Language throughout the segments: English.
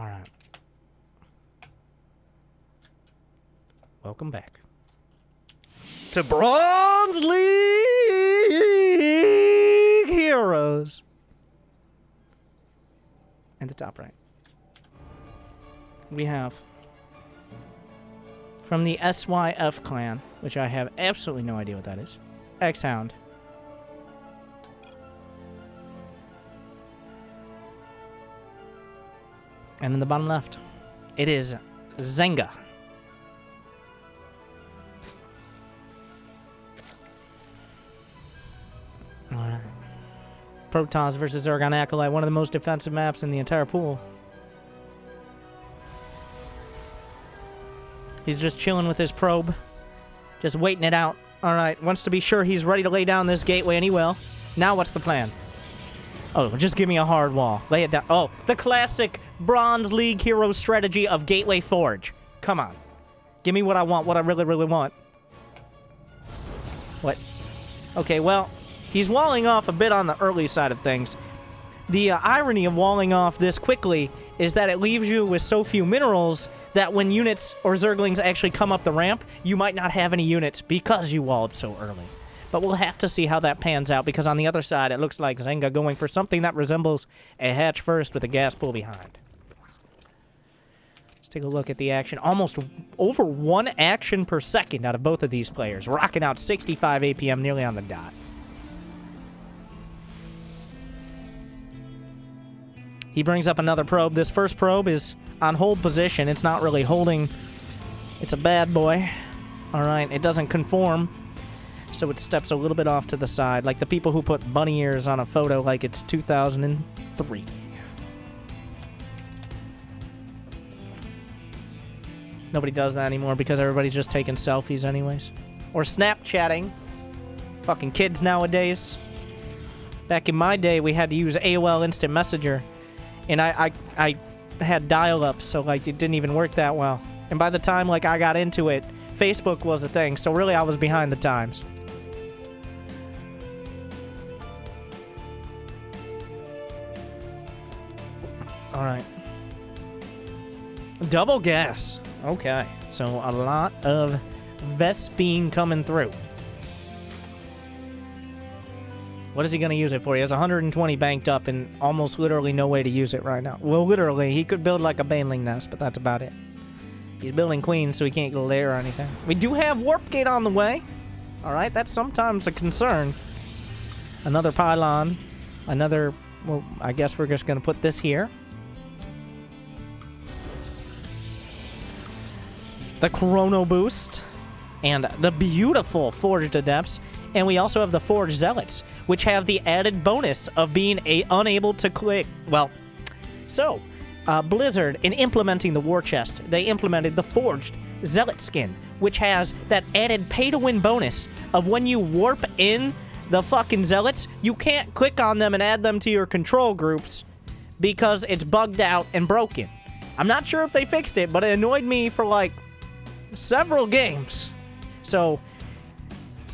Alright. Welcome back to Bronze League Heroes. In the top right, we have from the SYF clan, which I have absolutely no idea what that is, X-Hound. And in the bottom left, it is Zenga. Alright. Protoss versus Zerg on Acolyte, one of the most defensive maps in the entire pool. He's just chilling with his probe, just waiting it out. Alright, wants to be sure he's ready to lay down this gateway, and he will. Now what's the plan? Oh, just give me a hard wall. Lay it down. Oh, the classic Bronze League hero strategy of Gateway Forge. Come on. Give me what I want, what I really, really want. What? Okay, well, he's walling off a bit on the early side of things. The irony of walling off this quickly is that it leaves you with so few minerals that when units or Zerglings actually come up the ramp, you might not have any units because you walled so early. But we'll have to see how that pans out, because on the other side, it looks like Zenga going for something that resembles a hatch first with a gas pool behind. Let's take a look at the action. Almost over 1 action per second out of both of these players. Rocking out 65 APM nearly on the dot. He brings up another probe. This first probe is on hold position. It's not really holding. It's a bad boy. All right, it doesn't conform. So it steps a little bit off to the side, like the people who put bunny ears on a photo like it's 2003. Nobody does that anymore because everybody's just taking selfies anyways. Or Snapchatting. Fucking kids nowadays. Back in my day, we had to use AOL Instant Messenger. And I had dial-up, so like it didn't even work that well. And by the time like I got into it, Facebook was a thing. So really I was behind the times. Alright. Double gas. Okay. So a lot of Vespene coming through. What is he going to use it for? He has 120 banked up and almost literally no way to use it right now. Well, literally, he could build like a baneling nest, but that's about it. He's building queens, so he can't get a lair or anything. We do have warp gate on the way. Alright, that's sometimes a concern. Another pylon. Another... Well, I guess we're just going to put this here. The Chrono Boost, and the beautiful Forged Adepts, and we also have the Forged Zealots, which have the added bonus of being unable to click. Well, so, Blizzard, in implementing the War Chest, they implemented the Forged Zealot skin, which has that added pay-to-win bonus of when you warp in the fucking Zealots, you can't click on them and add them to your control groups because it's bugged out and broken. I'm not sure if they fixed it, but it annoyed me for, like, several games. So,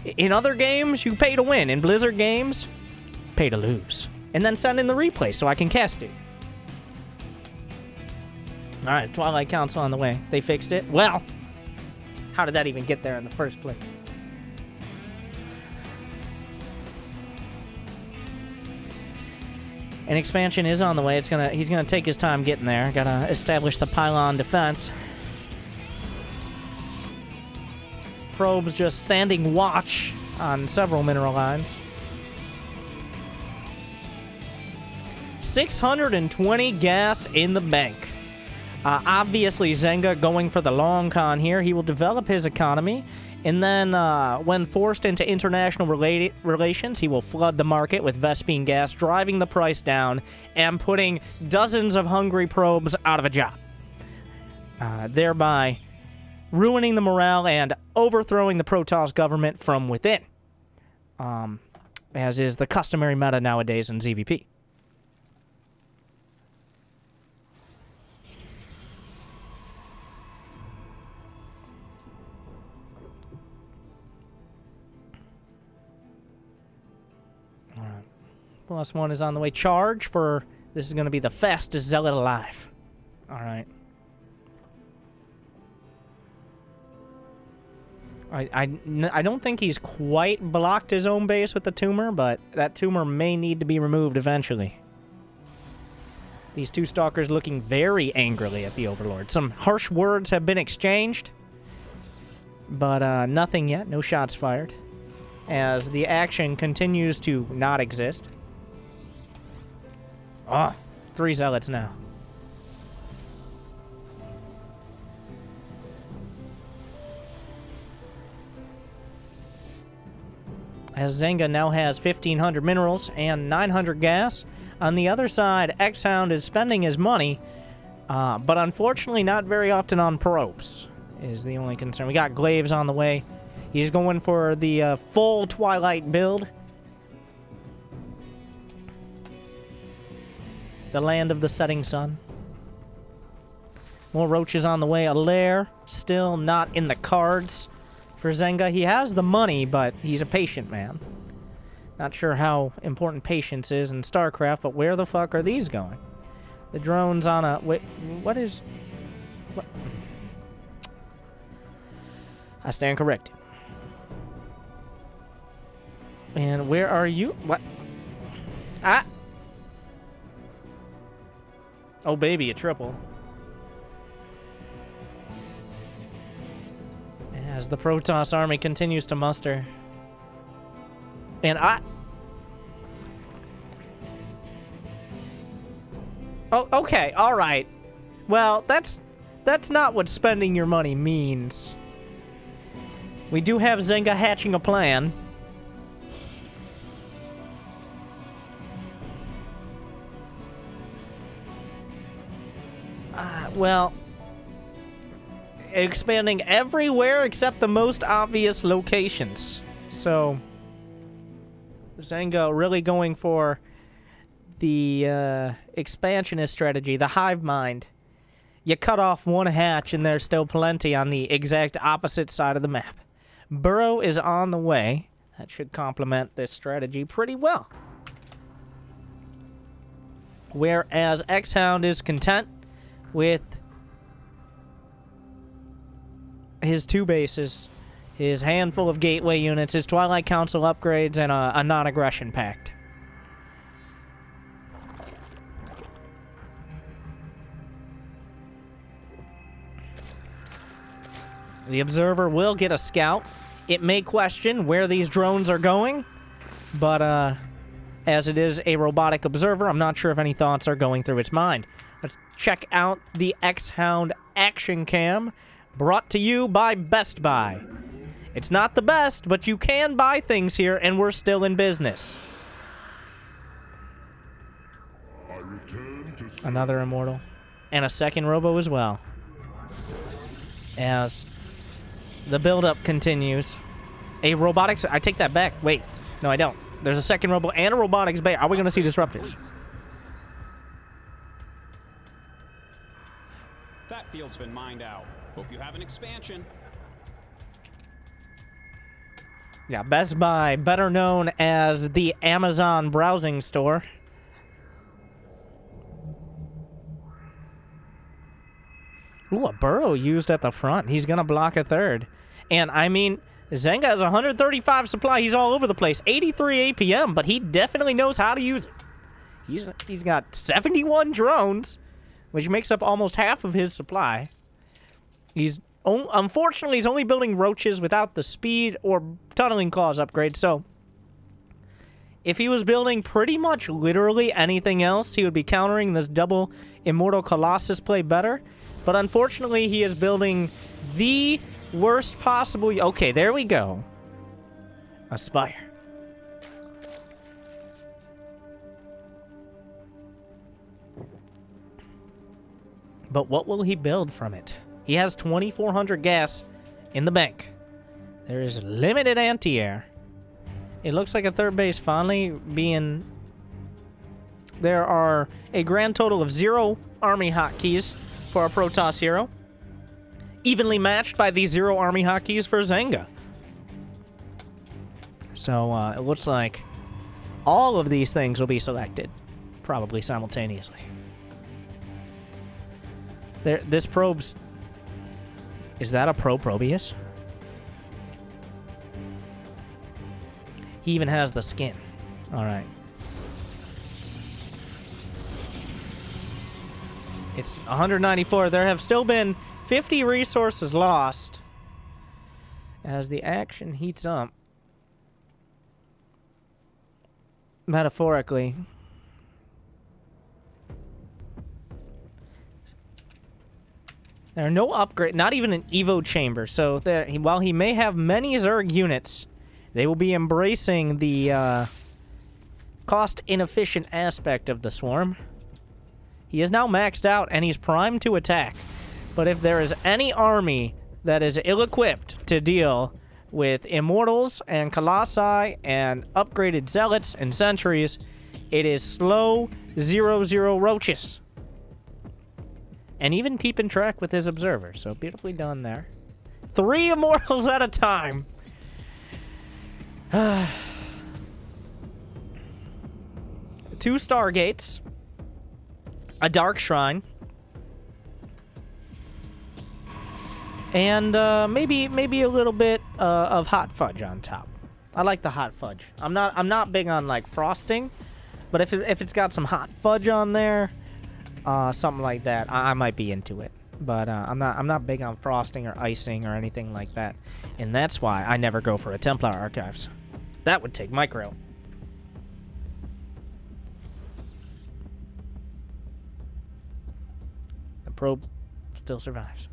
in other games, you pay to win. In Blizzard games, pay to lose. And then send in the replay so I can cast it. Alright, Twilight Council on the way. They fixed it? Well, how did that even get there in the first place? An expansion is on the way. He's gonna take his time getting there. Gotta establish the pylon defense. Probes just standing watch on several mineral lines. 620 gas in the bank. Obviously, Zenga going for the long con here. He will develop his economy, and then when forced into international relations, he will flood the market with Vespene gas, driving the price down and putting dozens of hungry probes out of a job. Thereby ruining the morale and overthrowing the Protoss government from within, as is the customary meta nowadays in ZVP. All right. +1 is on the way. Charge for... This is going to be the fastest zealot alive. All right. I don't think he's quite blocked his own base with the tumor, but that tumor may need to be removed eventually. These two stalkers looking very angrily at the Overlord. Some harsh words have been exchanged, but nothing yet. No shots fired. As the action continues to not exist. Ah, 3 zealots now. As Zenga now has 1,500 minerals and 900 gas. On the other side, X-Hound is spending his money, but unfortunately not very often on probes, is the only concern. We got Glaives on the way. He's going for the full Twilight build. The land of the setting sun. More roaches on the way. A lair, still not in the cards for Zenga. He has the money, but he's a patient man. Not sure how important patience is in StarCraft, but where the fuck are these going? The drone's on a... Wait, what is... What? I stand corrected. And where are you? What? Ah! Oh, baby, a triple. As the Protoss army continues to muster. And Oh, okay, alright. Well, that's not what spending your money means. We do have Zenga hatching a plan. Well, expanding everywhere except the most obvious locations. So, Zenga really going for the expansionist strategy, the hive mind. You cut off one hatch and there's still plenty on the exact opposite side of the map. Burrow is on the way. That should complement this strategy pretty well. Whereas X-Hound is content with his 2 bases, his handful of gateway units, his Twilight Council upgrades, and a non-aggression pact. The Observer will get a scout. It may question where these drones are going, but as it is a robotic observer, I'm not sure if any thoughts are going through its mind. Let's check out the X-Hound action cam, brought to you by Best Buy. It's not the best, but you can buy things here, and we're still in business. Another Immortal. And a second Robo as well. As the buildup continues. A robotics... I take that back. Wait. No, I don't. There's a second Robo and a robotics bay. Are we going to see disruptors? That field's been mined out. Hope you have an expansion. Yeah, Best Buy, better known as the Amazon browsing store. Ooh, a burrow used at the front. He's going to block a third. And, I mean, Zenga has 135 supply. He's all over the place. 83 APM, but he definitely knows how to use it. He's got 71 drones, which makes up almost half of his supply. Unfortunately, he's only building roaches without the speed or tunneling claws upgrade, so if he was building pretty much literally anything else, he would be countering this double Immortal Colossus play better. But unfortunately, he is building the worst possible... Okay, there we go. Aspire. But what will he build from it? He has 2,400 gas in the bank. There is limited anti-air. It looks like a third base finally being... There are a grand total of 0 army hotkeys for a Protoss hero. Evenly matched by the 0 army hotkeys for Zenga. So it looks like all of these things will be selected. Probably simultaneously. This probe's... Is that a Probius? He even has the skin. Alright. It's 194. There have still been 50 resources lost as the action heats up. Metaphorically. There are no upgrades, not even an Evo chamber. So while he may have many Zerg units, they will be embracing the cost-inefficient aspect of the swarm. He is now maxed out, and he's primed to attack. But if there is any army that is ill-equipped to deal with Immortals and Colossi and upgraded Zealots and Sentries, it is slow 0-0 Roaches. And even keeping track with his observer. So beautifully done there. 3 Immortals at a time. 2 Stargates. A Dark Shrine. And maybe a little bit of Hot Fudge on top. I like the Hot Fudge. I'm not big on like frosting, but if it's got some Hot Fudge on there, something like that, I might be into it. But I'm not big on frosting or icing or anything like that, and that's why I never go for a Templar Archives. That would take micro. The probe still survives.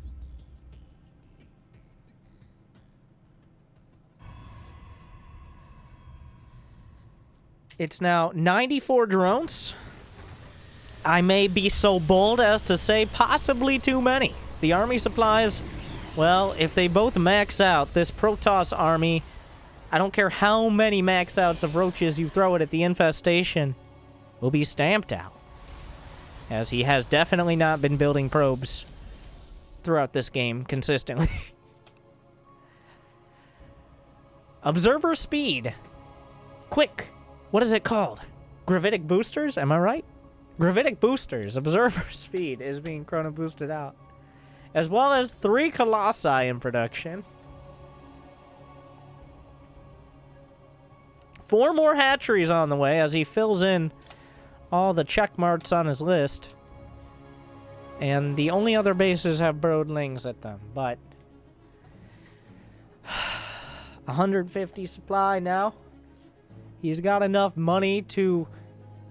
It's now 94 drones. I may be so bold as to say possibly too many. The army supplies, well, if they both max out, this Protoss army, I don't care how many max outs of Roaches you throw it at the infestation, will be stamped out. As he has definitely not been building probes throughout this game consistently. Observer speed. Quick. What is it called? Gravitic boosters? Am I right? Gravitic boosters. Observer speed is being chrono boosted out. As well as 3 Colossi in production. 4 more hatcheries on the way as he fills in all the check marks on his list. And the only other bases have broodlings at them, but 150 supply now. He's got enough money to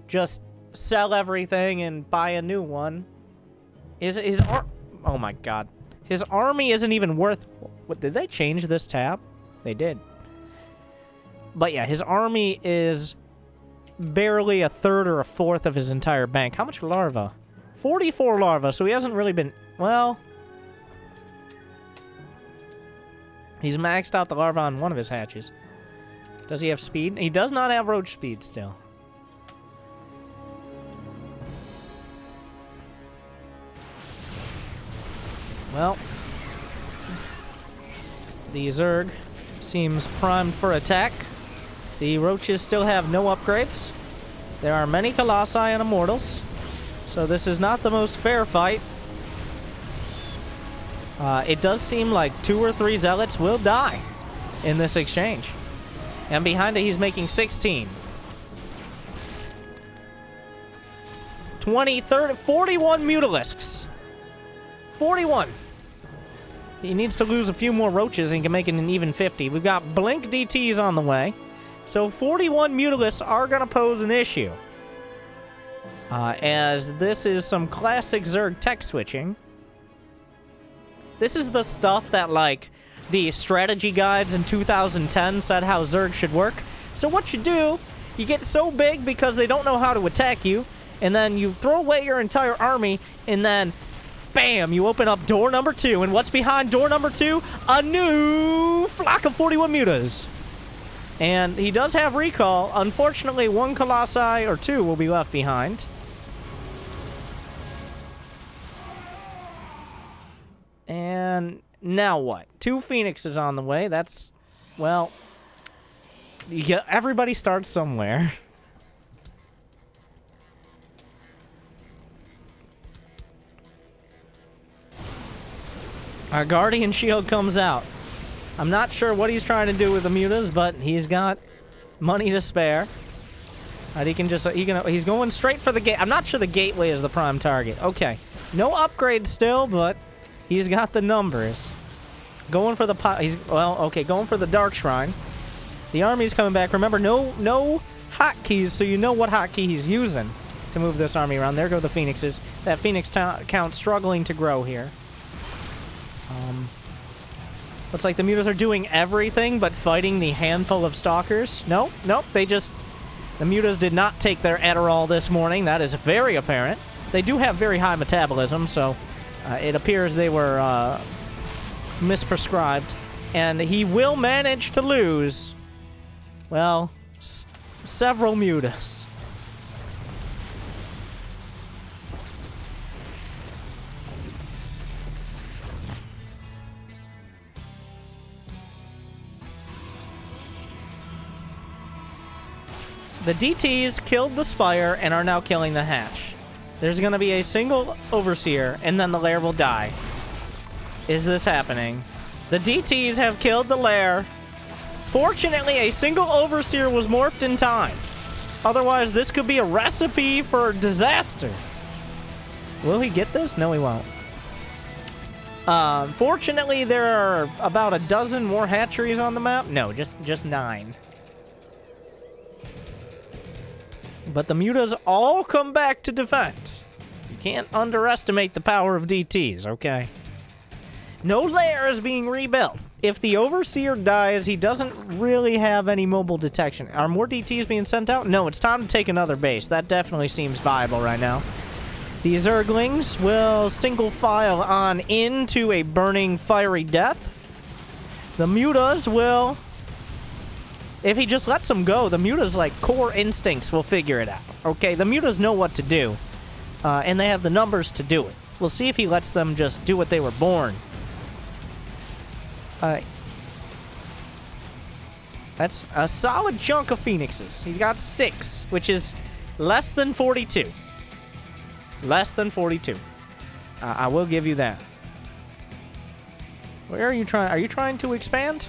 just sell everything and buy a new one. Oh my god. His army isn't even worth... What, did they change this tab? They did. But yeah, his army is barely a third or a fourth of his entire bank. How much larva? 44 larva, so he hasn't really been... Well... He's maxed out the larva on one of his hatches. Does he have speed? He does not have roach speed still. Well, the Zerg seems primed for attack. The Roaches still have no upgrades. There are many Colossi and Immortals, so this is not the most fair fight. It does seem like 2 or 3 Zealots will die in this exchange. And behind it, he's making 16. 20, 30, 41 Mutalisks. 41. He needs to lose a few more Roaches and can make it an even 50. We've got Blink DTs on the way. So 41 Mutalisks are going to pose an issue. As this is some classic Zerg tech switching. This is the stuff that, like, the strategy guides in 2010 said how Zerg should work. So what you do, you get so big because they don't know how to attack you, and then you throw away your entire army, and then, bam, you open up door number 2. And what's behind door number 2? A new flock of 41 mutas. And he does have recall. Unfortunately, 1 Colossi or 2 will be left behind. And now what? 2 Phoenixes on the way. That's, well, everybody starts somewhere. Our Guardian Shield comes out. I'm not sure what he's trying to do with the mutas, but he's got money to spare. And he can just, he's going straight for the gate. I'm not sure the gateway is the prime target. Okay. No upgrade still, but he's got the numbers. Going for the, going for the Dark Shrine. The army's coming back. Remember, no hotkeys, so you know what hotkey he's using to move this army around. There go the Phoenixes. That Phoenix count struggling to grow here. Looks like the mutas are doing everything but fighting the handful of stalkers. Nope, the mutas did not take their Adderall this morning. That is very apparent. They do have very high metabolism, so it appears they were misprescribed. And he will manage to lose, well, several mutas. The DTs killed the Spire and are now killing the Hatch. There's going to be a single Overseer, and then the Lair will die. Is this happening? The DTs have killed the Lair. Fortunately, a single Overseer was morphed in time. Otherwise, this could be a recipe for disaster. Will he get this? No, he won't. Fortunately, there are about a dozen more hatcheries on the map. No, just 9. But the mutas all come back to defend. You can't underestimate the power of DTs, okay? No lair is being rebuilt. If the Overseer dies, he doesn't really have any mobile detection. Are more DTs being sent out? No, it's time to take another base. That definitely seems viable right now. The Zerglings will single file on into a burning fiery death. The mutas will... If he just lets them go, the mutas, like, core instincts will figure it out. Okay, the mutas know what to do. And they have the numbers to do it. We'll see if he lets them just do what they were born. That's a solid chunk of Phoenixes. He's got 6, which is less than 42. Less than 42. I will give you that. Where are you trying? Are you trying to expand?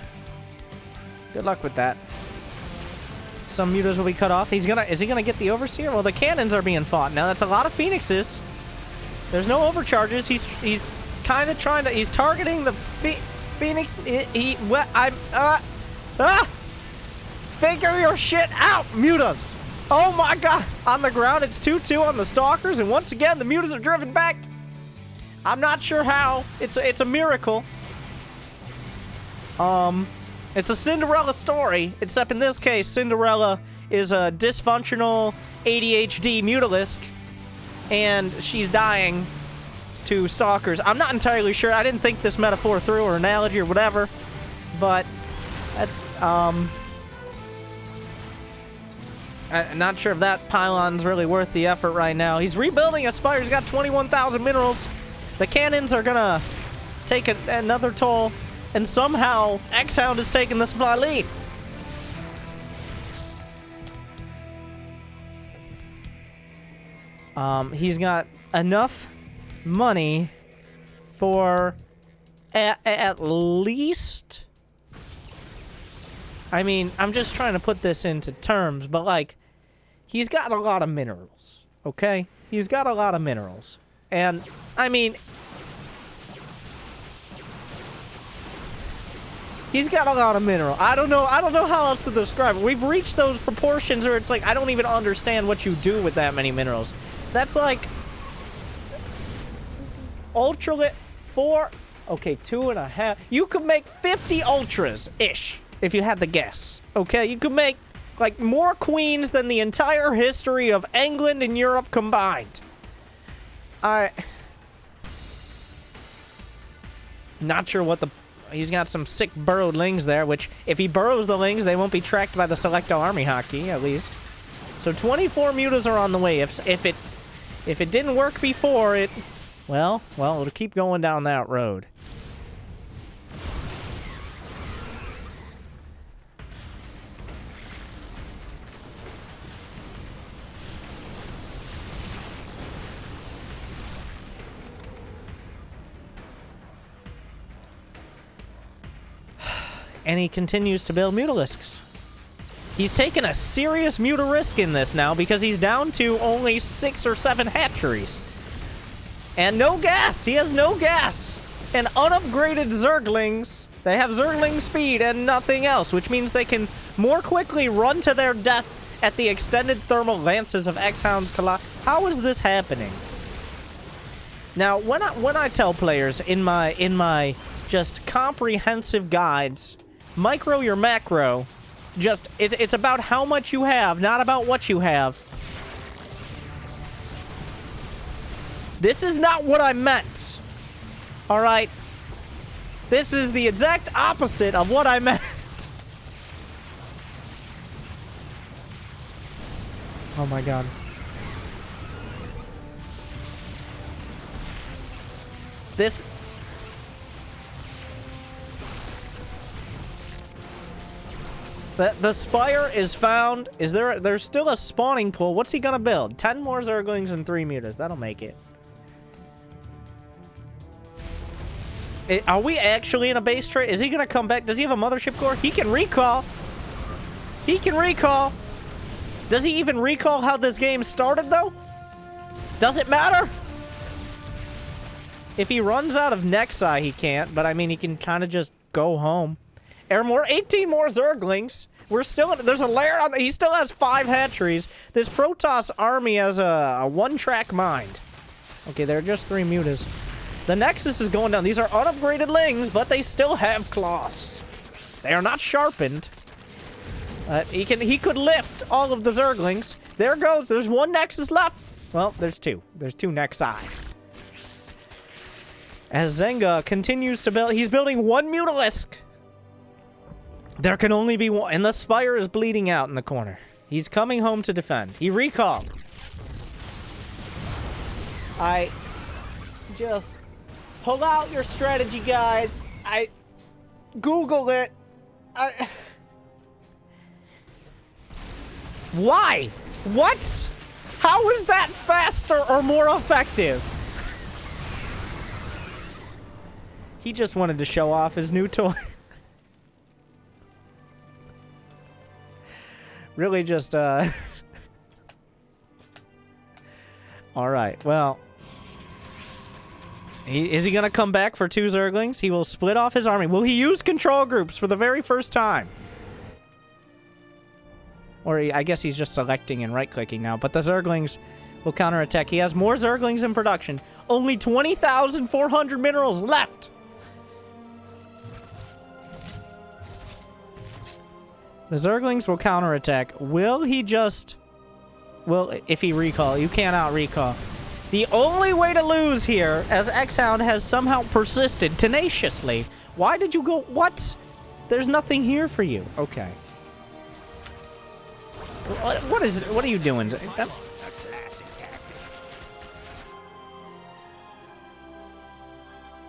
Good luck with that. Some mutas will be cut off. Is he gonna get the Overseer? Well, the cannons are being fought now. That's a lot of Phoenixes. There's no overcharges. He's kind of trying to. He's targeting the Phoenix. Figure your shit out, mutas. Oh my god. On the ground, it's 2-2 on the Stalkers, and once again, the mutas are driven back. I'm not sure how. It's a miracle. It's a Cinderella story, except in this case, Cinderella is a dysfunctional ADHD mutalisk, and she's dying to Stalkers. I'm not entirely sure. I didn't think this metaphor through or analogy or whatever, but I'm not sure if that pylon's really worth the effort right now. He's rebuilding a spire. He's got 21,000 minerals. The cannons are gonna take another toll. And somehow, X-Hound is taking the supply lead. He's got enough money for at least... I mean, I'm just trying to put this into terms, but, like, he's got a lot of minerals, okay? He's got a lot of minerals. And, I mean... He's got a lot of mineral. I don't know how else to describe it. We've reached those proportions where it's like, I don't even understand what you do with that many minerals. That's like... Ultralit 4... Okay, 2.5... You could make 50 Ultras-ish, if you had to guess. Okay, you could make, like, more queens than the entire history of England and Europe combined. Not sure what the... He's got some sick burrowed lings there, which, if he burrows the lings, they won't be tracked by the Selecto Army hotkey, at least. So 24 mutas are on the way. If it didn't work before, well, it'll keep going down that road. And he continues to build mutalisks. He's taken a serious risk in this now because he's down to only 6 or 7 hatcheries. And no gas. He has no gas. And unupgraded Zerglings. They have Zergling speed and nothing else, which means they can more quickly run to their death at the extended thermal lances of X-Hounds collide. How is this happening? Now, when I tell players in my just comprehensive guides, micro your macro, just it's about how much you have, not about what you have. This is not what I meant. All right. This is the exact opposite of what I meant. Oh my god. This... The Spire is found. Is there's still a spawning pool. What's he gonna build? 10 more Zerglings and 3 mutas. That'll make it. Are we actually in a base trade? Is he gonna come back? Does he have a mothership core? He can recall. He can recall. Does he even recall how this game started, though? Does it matter? If he runs out of Nexi, he can't. But, I mean, he can kind of just go home. More 18 more Zerglings. We're still in, there's a lair on. He still has 5 hatcheries. This Protoss army has a one-track mind. Okay, there are just 3 mutas. The Nexus is going down. These are unupgraded Lings, but they still have claws. They are not sharpened. He could lift all of the Zerglings. There goes. There's 1 Nexus left. Well, there's 2. There's 2 Nexi. As Zenga continues to build, he's building 1 Mutalisk. There can only be 1, and the Spire is bleeding out in the corner. He's coming home to defend. He recalled. I just pull out your strategy guide. I Googled it. Why? What? How is that faster or more effective? He just wanted to show off his new toy. Really just, Alright, well... Is he gonna come back for 2 Zerglings? He will split off his army. Will he use control groups for the very first time? Or I guess he's just selecting and right-clicking now. But the Zerglings will counterattack. He has more Zerglings in production. Only 20,400 minerals left! The Zerglings will counterattack. Will he just... Well, if he recall. You cannot recall. The only way to lose here, as X-Hound has somehow persisted tenaciously. Why did you go... What? There's nothing here for you. Okay. What are you doing?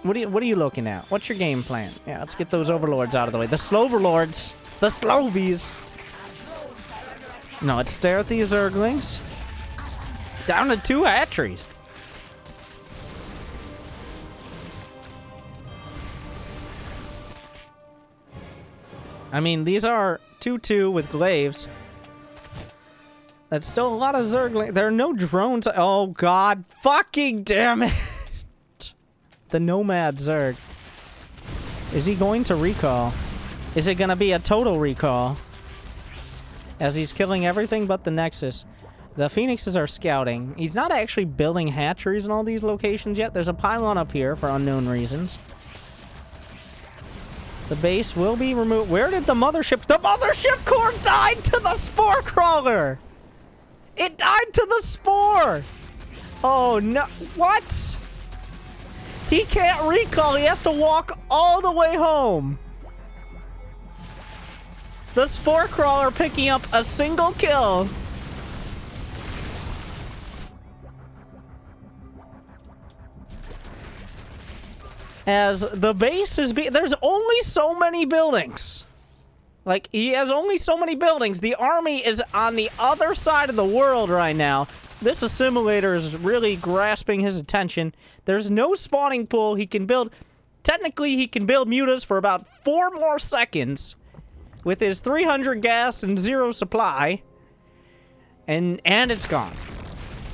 What are you looking at? What's your game plan? Yeah, let's get those overlords out of the way. The Sloverlords. The Slovies. No, it's stare at these Zerglings. Down to 2 hatcheries. I mean, these are 2-2 with glaives. That's still a lot of Zerglings. There are no drones. Oh, God. Fucking damn it. The Nomad Zerg. Is he going to recall? Is it going to be a total recall? As he's killing everything but the Nexus. The Phoenixes are scouting. He's not actually building hatcheries in all these locations yet. There's a pylon up here for unknown reasons. The base will be removed. Where did the mothership... The mothership core died to the spore crawler! It died to the spore! Oh, no. What? He can't recall. He has to walk all the way home. The spore crawler picking up a single kill. As the base is there's only so many buildings. Like, he has only so many buildings. The army is on the other side of the world right now. This assimilator is really grasping his attention. There's no spawning pool. He can build technically he can build mutas for about 4 more seconds with his 300 gas and 0 supply. And it's gone.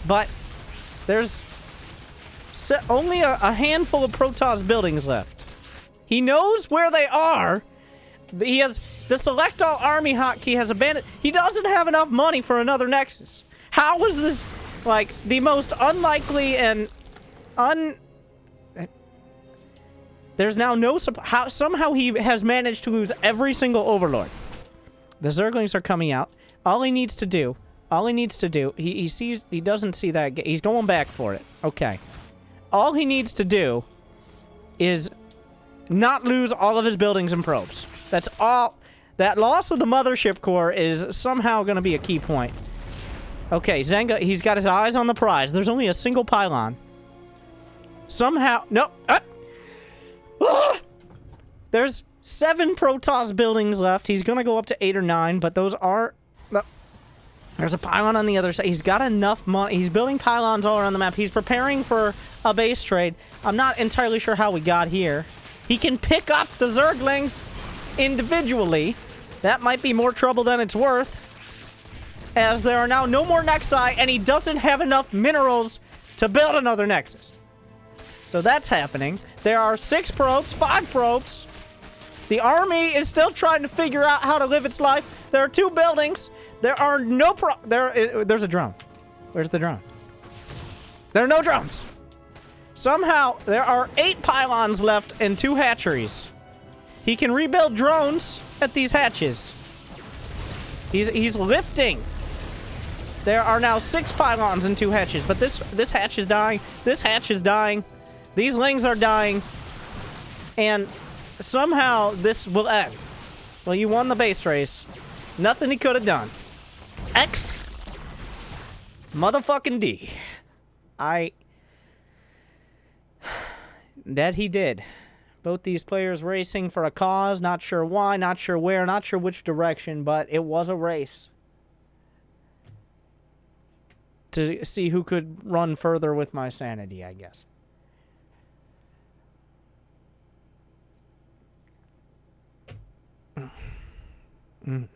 But there's only a handful of Protoss buildings left. He knows where they are. He has the select all army hotkey has abandoned. He doesn't have enough money for another Nexus. How is this like the most unlikely and there's now no supply. Somehow he has managed to lose every single Overlord. The Zerglings are coming out. All he needs to do, he sees, he doesn't see that. He's going back for it. Okay. All he needs to do is not lose all of his buildings and probes. That's all. That loss of the mothership core is somehow going to be a key point. Okay, Zenga, he's got his eyes on the prize. There's only a single pylon. Somehow, no. There's 7 Protoss buildings left. He's going to go up to 8 or 9, but those are... There's a pylon on the other side. He's got enough money. He's building pylons all around the map. He's preparing for a base trade. I'm not entirely sure how we got here. He can pick up the Zerglings individually. That might be more trouble than it's worth, as there are now no more Nexi, and he doesn't have enough minerals to build another Nexus. So that's happening. There are 6 probes, 5 probes. The army is still trying to figure out how to live its life. There are 2 buildings. There are no there's a drone. Where's the drone? There are no drones. Somehow, there are 8 pylons left and 2 hatcheries. He can rebuild drones at these hatches. He's lifting. There are now 6 pylons and 2 hatches, but this hatch is dying. This hatch is dying. These lings are dying. And somehow this will end. Well, you won the base race. Nothing he could have done. X motherfucking D. That he did. Both these players racing for a cause, not sure why, not sure where, not sure which direction, but it was a race to see who could run further with my sanity, I guess. Mm.